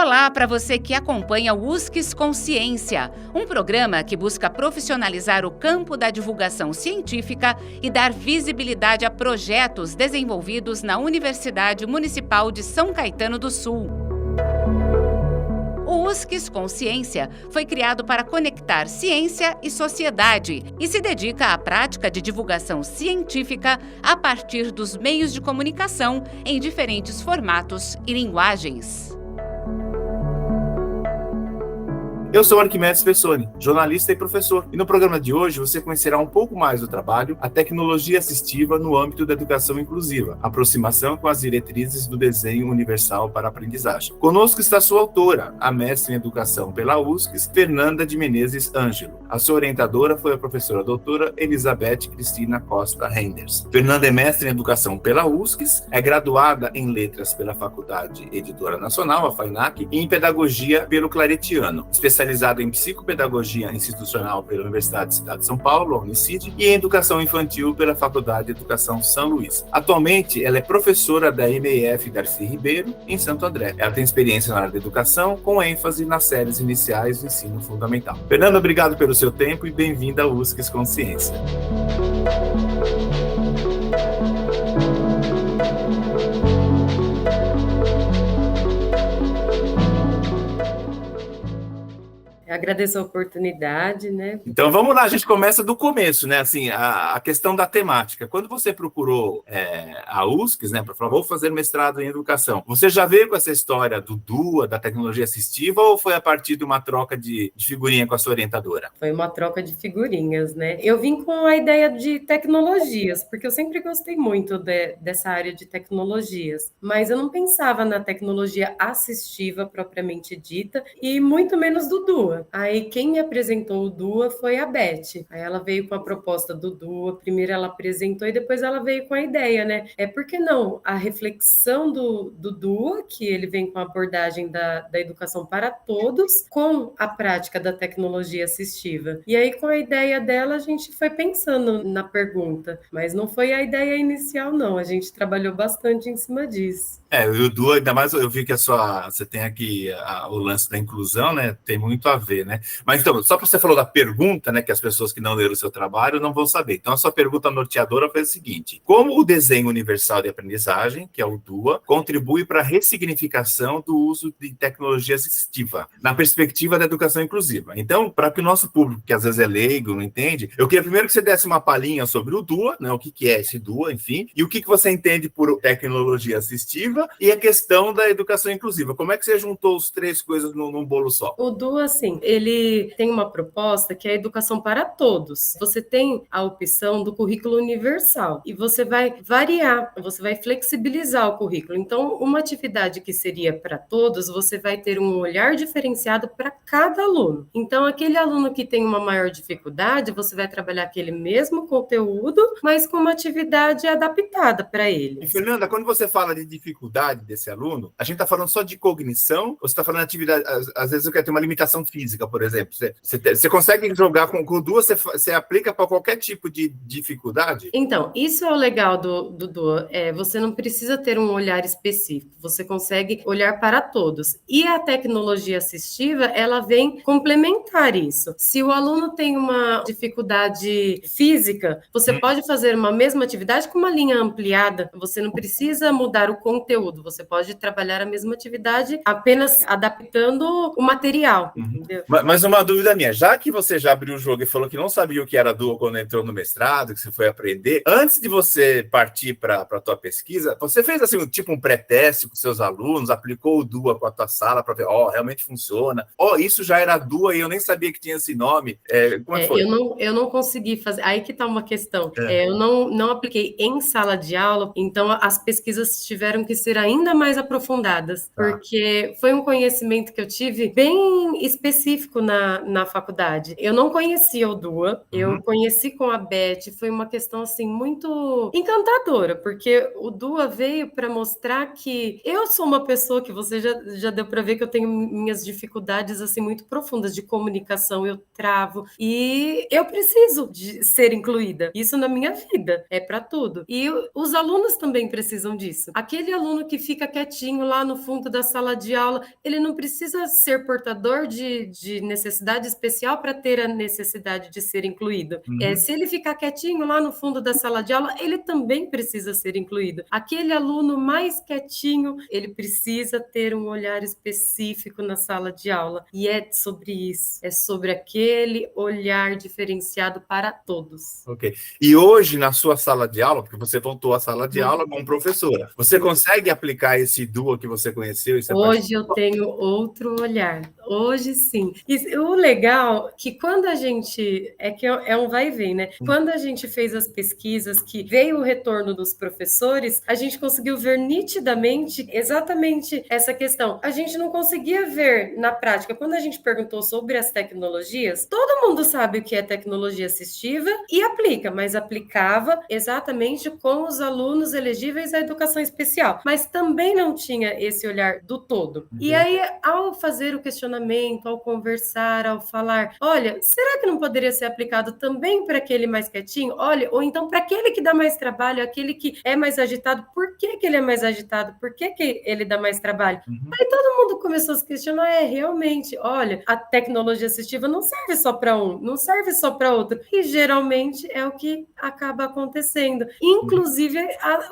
Olá para você que acompanha o USCS Consciência, um programa que busca profissionalizar o campo da divulgação científica e dar visibilidade a projetos desenvolvidos na Universidade Municipal de São Caetano do Sul. O USCS Consciência foi criado para conectar ciência e sociedade e se dedica à prática de divulgação científica a partir dos meios de comunicação em diferentes formatos e linguagens. Eu sou Arquimedes Pessoni, jornalista e professor, e no programa de hoje você conhecerá um pouco mais do trabalho A Tecnologia Assistiva no âmbito da educação inclusiva, aproximação com as diretrizes do desenho universal para a aprendizagem. Conosco está sua autora, a mestre em educação pela USCS, Fernanda de Menezes Ângelo. A sua orientadora foi a professora doutora Elizabeth Cristina Costa Renders. Fernanda é mestre em educação pela USCS, é graduada em letras pela Faculdade Editora Nacional, a FAINAC, e em pedagogia pelo Claretiano, especializado em psicopedagogia institucional pela Universidade de Cidade de São Paulo, a Unicid, e em educação infantil pela Faculdade de Educação São Luís. Atualmente, ela é professora da MEF Darcy Ribeiro, em Santo André. Ela tem experiência na área da educação, com ênfase nas séries iniciais do ensino fundamental. Fernanda, obrigado pelo seu tempo e bem-vinda ao USCS Consciência. Agradeço a oportunidade, né? Então vamos lá, a gente começa do começo, né? Assim, a questão da temática. Quando você procurou a USCS, né, para falar, vou fazer mestrado em educação, você já veio com essa história do DUA, da tecnologia assistiva, ou foi a partir de uma troca de figurinha com a sua orientadora? Foi uma troca de figurinhas, né? Eu vim com a ideia de tecnologias, porque eu sempre gostei muito dessa área de tecnologias, mas eu não pensava na tecnologia assistiva propriamente dita, e muito menos do DUA. Aí quem me apresentou o DUA foi a Beth. Aí ela veio com a proposta do DUA, primeiro ela apresentou e depois ela veio com a ideia, né? Por que não? A reflexão do DUA, que ele vem com a abordagem da educação para todos, com a prática da tecnologia assistiva. E aí com a ideia dela a gente foi pensando na pergunta, mas não foi a ideia inicial não, a gente trabalhou bastante em cima disso. O DUA, ainda mais eu vi que você tem aqui o lance da inclusão, né? Tem muito a ver, né? Mas então, só para você falou da pergunta, né? Que as pessoas que não leram o seu trabalho não vão saber. Então, a sua pergunta norteadora foi a seguinte: como o desenho universal de aprendizagem, que é o DUA, contribui para a ressignificação do uso de tecnologia assistiva, na perspectiva da educação inclusiva? Então, para que o nosso público, que às vezes é leigo, não entende, eu queria primeiro que você desse uma palhinha sobre o DUA, né? O que é esse DUA, enfim, e o que você entende por tecnologia assistiva e a questão da educação inclusiva. Como é que você juntou as três coisas num bolo só? O DUA, assim, ele tem uma proposta que é a educação para todos. Você tem a opção do currículo universal e você vai variar, você vai flexibilizar o currículo. Então, uma atividade que seria para todos, você vai ter um olhar diferenciado para cada aluno. Então, aquele aluno que tem uma maior dificuldade, você vai trabalhar aquele mesmo conteúdo, mas com uma atividade adaptada para ele. E, Fernanda, quando você fala de dificuldade desse aluno, a gente está falando só de cognição ou você está falando de atividade? Às vezes eu quero ter uma limitação física, por exemplo. Você consegue jogar com o DUA, você aplica para qualquer tipo de dificuldade? Então, isso é o legal do DUA. Você não precisa ter um olhar específico, você consegue olhar para todos. E a tecnologia assistiva, ela vem complementar isso. Se o aluno tem uma dificuldade física, você pode fazer uma mesma atividade com uma linha ampliada, você não precisa mudar o conteúdo, você pode trabalhar a mesma atividade apenas adaptando o material, entendeu? Mas uma dúvida minha, já que você já abriu o jogo e falou que não sabia o que era DUA quando entrou no mestrado, que você foi aprender, antes de você partir para a tua pesquisa, você fez assim, tipo um pré-teste com seus alunos, aplicou o DUA com a tua sala para ver, realmente funciona, isso já era DUA e eu nem sabia que tinha esse nome, como foi? Eu não consegui fazer, aí que está uma questão, eu não apliquei em sala de aula, então as pesquisas tiveram que ser ainda mais aprofundadas, porque foi um conhecimento que eu tive bem específico específico na faculdade. Eu não conhecia o DUA, eu conheci com a Beth, foi uma questão assim muito encantadora, porque o DUA veio para mostrar que eu sou uma pessoa que você já deu para ver que eu tenho minhas dificuldades assim muito profundas de comunicação, eu travo e eu preciso de ser incluída. Isso na minha vida, é para tudo. E os alunos também precisam disso. Aquele aluno que fica quietinho lá no fundo da sala de aula, ele não precisa ser portador de necessidade especial para ter a necessidade de ser incluído. Se ele ficar quietinho lá no fundo da sala de aula, ele também precisa ser incluído. Aquele aluno mais quietinho, ele precisa ter um olhar específico na sala de aula. E é sobre isso. É sobre aquele olhar diferenciado para todos. Ok. E hoje, na sua sala de aula, porque você voltou à sala de aula como professora, você consegue aplicar esse DUA que você conheceu? Hoje eu tenho outro olhar. Hoje sim. E o legal é que quando a gente... É um vai e vem, né? Quando a gente fez as pesquisas, que veio o retorno dos professores, a gente conseguiu ver nitidamente exatamente essa questão. A gente não conseguia ver na prática. Quando a gente perguntou sobre as tecnologias, todo mundo sabe o que é tecnologia assistiva e aplica, mas aplicava exatamente com os alunos elegíveis à educação especial. Mas também não tinha esse olhar do todo. E aí, ao fazer o questionamento, ao conversar, ao falar, olha, será que não poderia ser aplicado também para aquele mais quietinho? Olha, ou então para aquele que dá mais trabalho, aquele que é mais agitado, por que ele é mais agitado? Por que ele dá mais trabalho? Aí todo mundo começou a se questionar, realmente, olha, a tecnologia assistiva não serve só para um, não serve só para outro. E geralmente é o que acaba acontecendo. Inclusive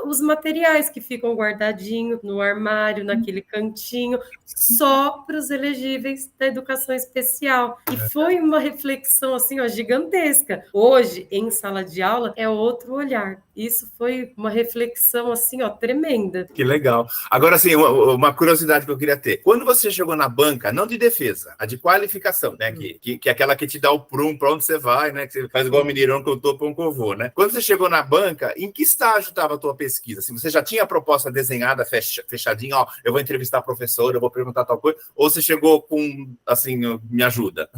os materiais que ficam guardadinhos no armário, naquele cantinho, só para os elegíveis da educação especial. E foi uma reflexão assim, ó, gigantesca. Hoje, em sala de aula, é outro olhar. Isso foi uma reflexão assim, ó, tremenda. Que legal. Agora, assim, uma curiosidade que eu queria ter. Quando você chegou na banca, não de defesa, a de qualificação, né? Que é aquela que te dá o prum para onde você vai, né? Que você faz igual o Mineirão que eu tô para um covô, né? Quando você chegou na banca, em que estágio estava a tua pesquisa? Assim, você já tinha a proposta desenhada, fechadinha, ó, eu vou entrevistar a professora, eu vou perguntar tal coisa, ou você chegou com, assim, me ajuda?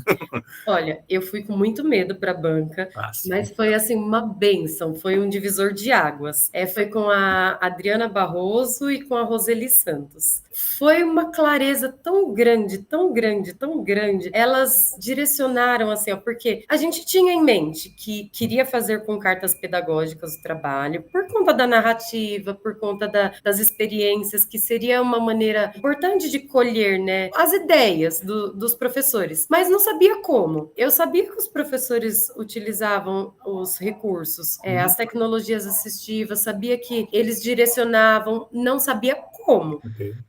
Olha, eu fui com muito medo para a banca, mas foi, assim, uma bênção, foi um divisor de águas. Foi com a Adriana Barroso e com a Roseli Santos. Foi uma clareza tão grande, tão grande, tão grande. Elas direcionaram, assim, ó, porque a gente tinha em mente que queria fazer com cartas pedagógicas o trabalho, por conta da narrativa, por conta das experiências, que seria uma maneira importante de colher, né, as ideias dos professores, mas não sabia como. Eu sabia que os professores utilizavam os recursos, as tecnologias assistivas, sabia que eles direcionavam, não sabia como.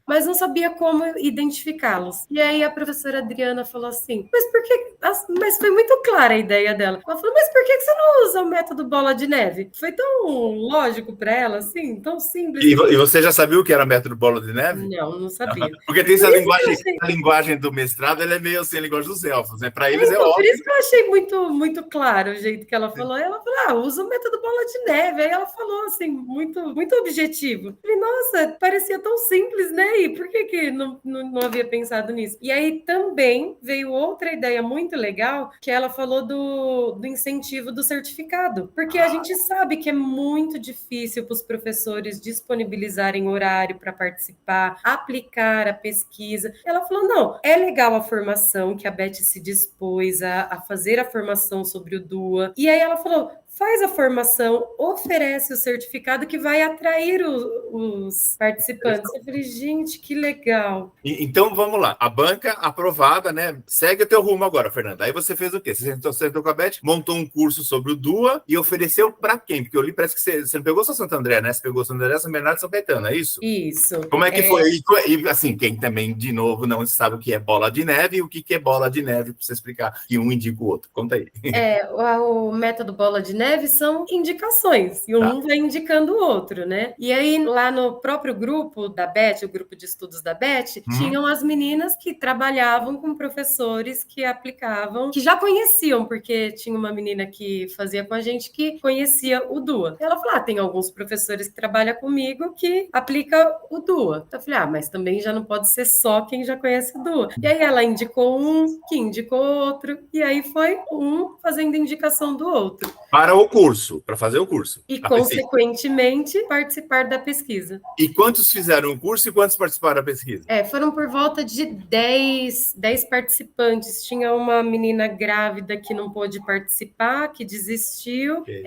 Mas não sabia como identificá-los. E aí a professora Adriana falou assim, mas foi muito clara a ideia dela. Ela falou, mas por que você não usa o método bola de neve? Foi tão lógico para ela, assim, tão simples. E você já sabia o que era método bola de neve? Não sabia. Porque tem essa linguagem do mestrado, ela é meio assim, a linguagem dos elfos, né? Para eles é óbvio. Por isso que eu achei muito, muito claro o jeito que ela falou. Ela falou, usa o método bola de neve. Aí ela falou, assim, muito, muito objetivo. Eu falei, nossa, parecia tão simples, né? E por que não havia pensado nisso? E aí também veio outra ideia muito legal, que ela falou do incentivo do certificado. Porque a gente sabe que é muito difícil para os professores disponibilizarem horário para participar, aplicar a pesquisa. Ela falou, não, é legal a formação, que a Beth se dispôs a fazer a formação sobre o DUA. E aí ela falou, faz a formação, oferece o certificado que vai atrair os participantes. Eu falei, gente, que legal. Então, vamos lá. A banca aprovada, né? Segue o teu rumo agora, Fernanda. Aí você fez o quê? Você sentou com a Beth, montou um curso sobre o DUA e ofereceu para quem? Porque eu li, parece que você não pegou só Santo André, né? Você pegou Santo André, São Bernardo e São Caetano, é isso? Isso. Como é que foi? E, assim, quem também, de novo, não sabe o que é bola de neve e o que é bola de neve, para você explicar. E um indica o outro. Conta aí. O método bola de neve neve são indicações, e um vai indicando o outro, né? E aí, lá no próprio grupo da Beth, o grupo de estudos da Beth, tinham as meninas que trabalhavam com professores que aplicavam, que já conheciam, porque tinha uma menina que fazia com a gente que conhecia o DUA. Ela falou, tem alguns professores que trabalham comigo que aplica o DUA. Eu falei, mas também já não pode ser só quem já conhece o DUA. E aí ela indicou um, que indicou outro, e aí foi um fazendo indicação do outro. Para o curso, para fazer o curso. E, consequentemente, participar da pesquisa. E quantos fizeram o curso e quantos participaram da pesquisa? Foram por volta de 10 participantes. Tinha uma menina grávida que não pôde participar, que desistiu. Okay.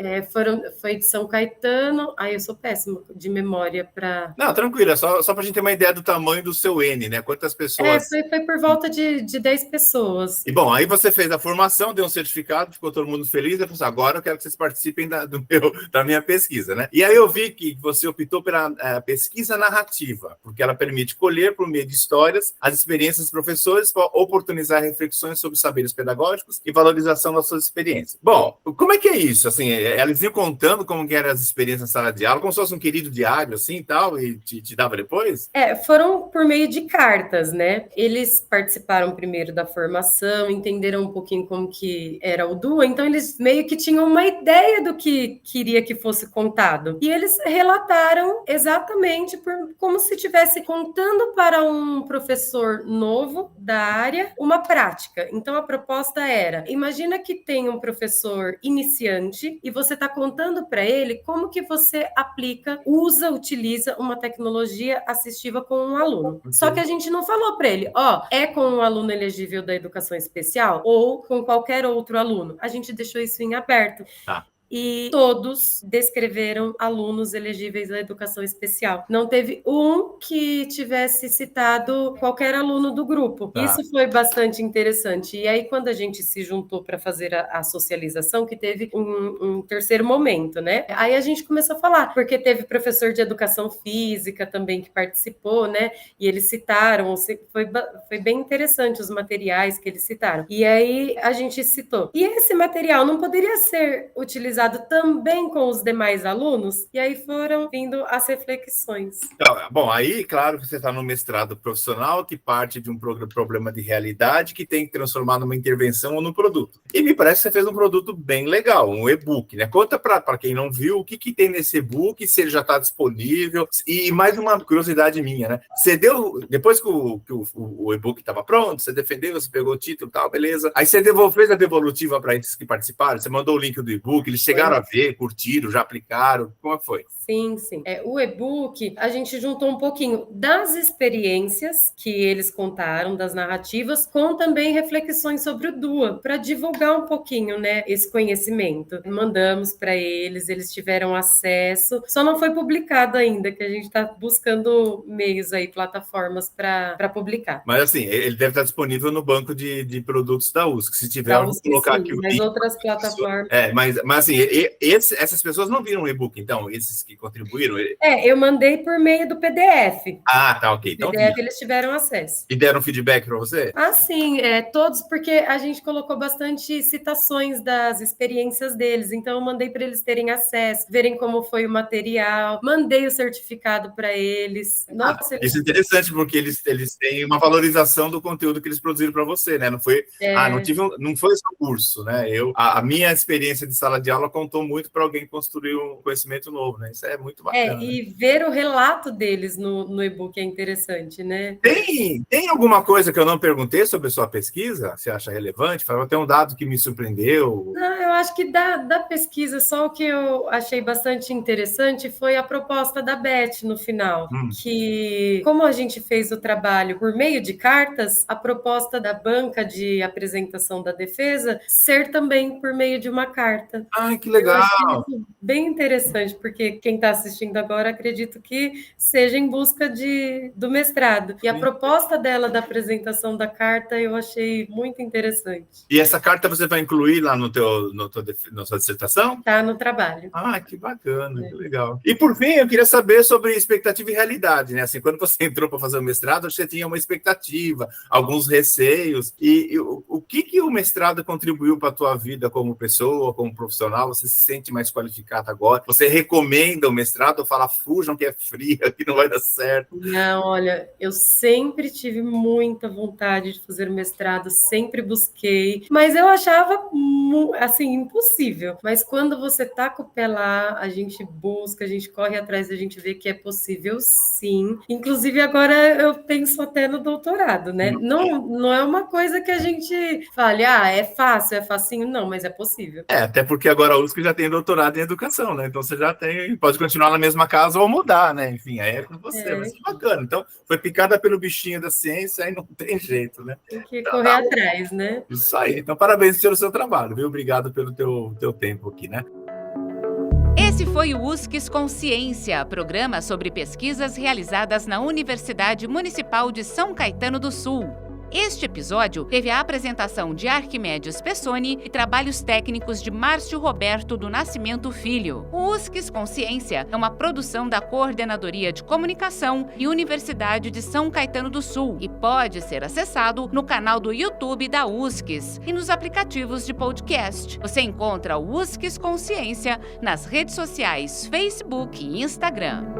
Foi de São Caetano. Eu sou péssima de memória para... Não, tranquilo, só para a gente ter uma ideia do tamanho do seu N, né? Quantas pessoas... Foi por volta de 10 pessoas. E, bom, aí você fez a formação, deu um certificado, ficou todo mundo feliz, e falou assim, agora eu quero que vocês participem da minha pesquisa, né? E aí eu vi que você optou pela pesquisa narrativa, porque ela permite colher, por meio de histórias, as experiências dos professores para oportunizar reflexões sobre saberes pedagógicos e valorização das suas experiências. Bom, como é que é isso? Assim, elas iam contando como que eram as experiências na sala de aula, como se fosse um querido diário, assim, e tal, e te dava depois? Foram por meio de cartas, né? Eles participaram primeiro da formação, entenderam um pouquinho como que era o DUA, então eles meio que tinham uma ideia do que queria que fosse contado. E eles relataram exatamente como se estivesse contando para um professor novo da área uma prática. Então a proposta era, imagina que tem um professor iniciante e você está contando para ele como que você aplica, utiliza uma tecnologia assistiva com um aluno. Okay. Só que a gente não falou para ele, é com um aluno elegível da educação especial ou com qualquer outro aluno. A gente deixou isso em aberto. E todos descreveram alunos elegíveis à educação especial. Não teve um que tivesse citado qualquer aluno do grupo. Isso foi bastante interessante. E aí, quando a gente se juntou para fazer a socialização, que teve um terceiro momento, né? Aí a gente começou a falar, porque teve professor de educação física também que participou, né? E eles citaram, foi bem interessante os materiais que eles citaram. E aí a gente citou. E esse material não poderia ser utilizado também com os demais alunos, e aí foram vindo as reflexões. Então, bom, aí, claro, você está no mestrado profissional que parte de um problema de realidade que tem que transformar numa intervenção ou num produto. E me parece que você fez um produto bem legal, um e-book, né? Conta para quem não viu o que tem nesse e-book, se ele já está disponível, e mais uma curiosidade minha, né? Você depois que o e-book estava pronto, você defendeu, você pegou o título e tal, beleza. Aí você fez a devolutiva para eles que participaram, você mandou o link do e-book, eles chegaram a ver, curtiram, já aplicaram? Como foi? Sim. O e-book, a gente juntou um pouquinho das experiências que eles contaram, das narrativas, com também reflexões sobre o DUA, para divulgar um pouquinho, né, esse conhecimento. Mandamos para eles, eles tiveram acesso, só não foi publicado ainda, que a gente está buscando meios aí, plataformas para publicar. Mas assim, ele deve estar disponível no banco de produtos da USC. Se tiver, eu vou colocar aqui o link. Mas outras plataformas... Mas assim, essas pessoas não viram o e-book, então, esses que contribuíram? Eu mandei por meio do PDF. Tá, ok. Então, PDF eles tiveram acesso. E deram feedback para você? Sim, todos, porque a gente colocou bastante citações das experiências deles, então eu mandei para eles terem acesso, verem como foi o material, mandei o certificado para eles. Nossa, isso é interessante, porque eles têm uma valorização do conteúdo que eles produziram para você, né? Não foi, não foi só curso, né? A minha experiência de sala de aula contou muito para alguém construir um conhecimento novo, né? Isso é muito bacana. E ver o relato deles no e-book é interessante, né? Tem alguma coisa que eu não perguntei sobre a sua pesquisa? Você acha relevante? Tem um dado que me surpreendeu? Não, eu acho que da pesquisa, só o que eu achei bastante interessante foi a proposta da Beth no final, que como a gente fez o trabalho por meio de cartas, a proposta da banca de apresentação da defesa ser também por meio de uma carta. Que legal! Eu achei isso bem interessante, porque quem está assistindo agora, acredito que seja em busca do mestrado. E a proposta dela da apresentação da carta eu achei muito interessante. E essa carta você vai incluir lá na sua dissertação? Está no trabalho. Que bacana, que legal. E por fim, eu queria saber sobre expectativa e realidade, né? Assim, quando você entrou para fazer o mestrado, você tinha uma expectativa, alguns receios. E o que o mestrado contribuiu para a tua vida como pessoa, como profissional? você se sente mais qualificada agora? Você recomenda o mestrado ou fala, fujam que é fria, que não vai dar certo? Não, olha, eu sempre tive muita vontade de fazer mestrado, sempre busquei, mas eu achava, assim, impossível. Mas quando você tá com o pé lá, a gente busca, a gente corre atrás, a gente vê que é possível sim. Inclusive, agora eu penso até no doutorado, né? Não é uma coisa que a gente fale, é fácil, é facinho, não, mas é possível. Até porque agora a USP já tem doutorado em educação, né? Então você já pode continuar na mesma casa ou mudar, né? Enfim, aí é com você, mas que bacana. Então, foi picada pelo bichinho da ciência, aí não tem jeito, né? Tem que correr atrás, né? Isso aí. Então, parabéns pelo seu trabalho, viu? Obrigado pelo teu tempo aqui, né? Esse foi o USCS Consciência, programa sobre pesquisas realizadas na Universidade Municipal de São Caetano do Sul. Este episódio teve a apresentação de Arquimedes Pessoni e trabalhos técnicos de Márcio Roberto do Nascimento Filho. O USCS Consciência é uma produção da Coordenadoria de Comunicação e Universidade de São Caetano do Sul e pode ser acessado no canal do YouTube da USCS e nos aplicativos de podcast. Você encontra o USCS Consciência nas redes sociais Facebook e Instagram.